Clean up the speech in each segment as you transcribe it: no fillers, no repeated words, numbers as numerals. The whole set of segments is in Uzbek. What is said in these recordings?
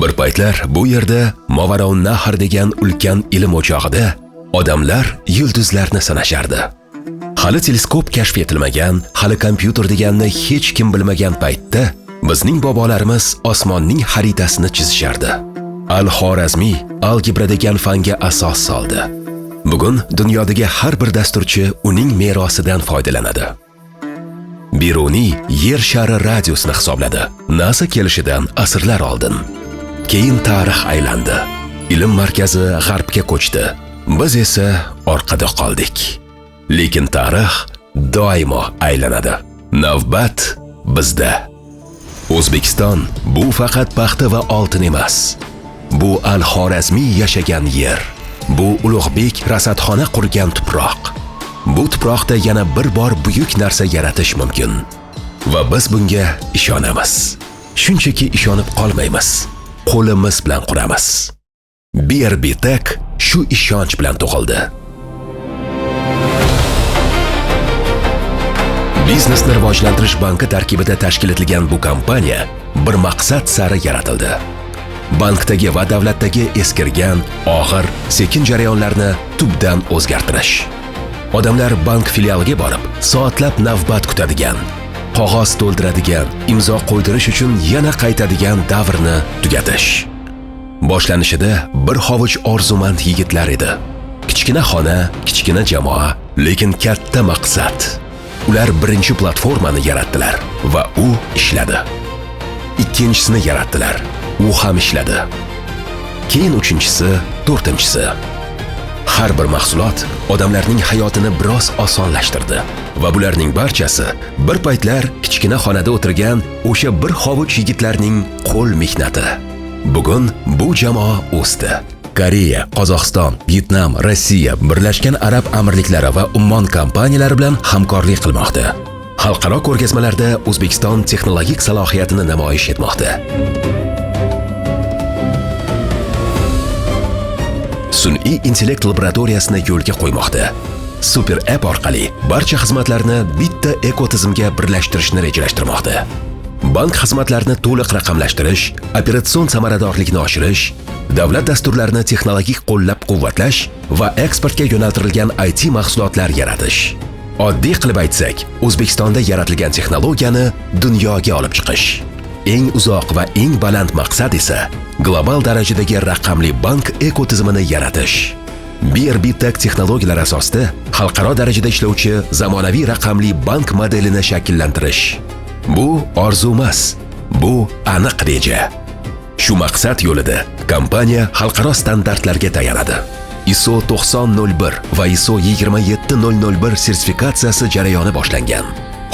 Bir paytlar bu yerda Movaroun Nahr degan ulkan ilm o'chog'ida odamlar yulduzlarni sanashardi. Hali teleskop kashf etilmagan, hali kompyuter deganni hech kim bilmagan paytda bizning bobolarimiz osmonning xaritasini chizishardi. Al-Xorazmiy algebra degan fanga asos soldi. Bugun dunyodagi har bir dasturchi uning merosidan foydalanadi. Biruni yer shari radiusini hisobladi. NASA kelishidan asrlar oldin. Keyin tarix aylandi. Ilm markazi g'arbga ko'chdi. Biz esa orqada qoldik. Lekin tarix doimo aylanadi. Navbat bizda. O'zbekiston bu faqat paxta va oltin emas. Bu Al-Xorazmiy yashagan yer. Bu Ulug'bek rasadxona qurgan tuproq. Bu tuproqda yana bir bor buyuk narsa yaratish mumkin. Va biz bunga ishonamiz. Shunchaki ishonib qolmaymiz. Qo'limiz bilan quramiz. BRB Tech shu ishonch bilan tug'ildi. Biznesni rivojlantirish banki tarkibida tashkil etilgan bu kompaniya bir maqsad sari yaratildi. Bankdagi va davlatdagi eskirgan, og'ir, sekin jarayonlarni tubdan o'zgartirish. Odamlar bank filialiga borib, soatlab navbat kutadigan, qog'oz to'ldiradigan, imzo qo'ydirish uchun yana qaytadigan davrni tugatish. Boshlanishida bir hovuch orzumand yigitlar edi. Kichkina xona, kichkina jamoa, lekin katta maqsad. Ular birinchi platformani yaratdilar va u ishladi. Ikkinchisini yaratdilar. U ham ishladi. Keyin uchinchisi, to'rtinchisi. Har bir mahsulot odamlarning hayotini biroz osonlashtirdi va bularning barchasi bir paytlar kichkina xonada o'tirgan o'sha bir hovuch yigitlarning qo'l mehnati. Bugun bu jamoa o'sdi. Koreya, Qozog'iston, Vyetnam, Rossiya, Birlashgan Arab Amirliklari va Ummon kompaniyalari bilan hamkorlik qilmoqda. Xalqaro ko'rgazmalarda O'zbekiston texnologik salohiyatini namoyish etmoqda. Sun'iy intellekt laboratoriyasini yo'lga qo'ymoqda. Super app orqali barcha xizmatlarni bitta ekotizimga birlashtirishni rejalashtirmoqda. Bank xizmatlarini to'liq raqamlashtirish, operatsion samaradorlikni oshirish, davlat dasturlarini texnologik qo'llab-quvvatlash va eksportga yo'naltirilgan IT mahsulotlar yaratish. Oddiy qilib aytsak, O'zbekistonda yaratilgan texnologiyani dunyoga olib chiqish. Eng uzoq va eng baland maqsad esa global darajadagi raqamli bank ekotizimini yaratish. BRB Tech texnologiyalar asosida xalqaro darajada ishlovchi zamonaviy raqamli bank modelini shakllantirish. Bu orzu emas, bu aniq reja. Shu maqsad yo'lida kompaniya xalqaro standartlarga tayanadi. ISO 9001 va ISO 27001 sertifikatsiyasi jarayoni boshlangan.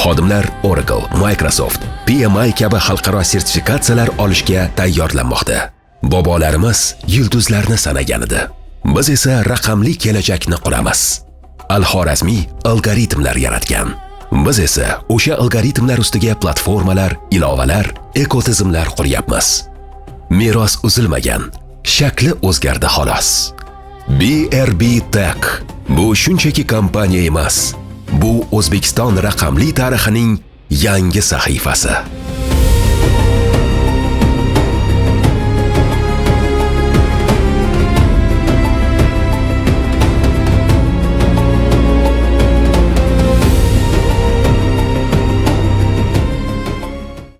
Xodimlar Oracle, Microsoft, PMI kabi xalqaro sertifikatsiyalar olishga tayyorlanmoqda. Bobolarimiz yulduzlarni sanagan edi. Biz esa raqamli kelajakni quramiz. Al-Xorazmiy algoritmlar yaratgan. Biz esa o'sha algoritmlar ustiga platformalar, ilovalar, ekotizimlar quryapmiz. Meros uzilmagan, shakli o'zgardi xolos. BRB Tech bu shunchaki kompaniya emas. Bu O'zbekiston raqamli tarixining yangi sahifasi.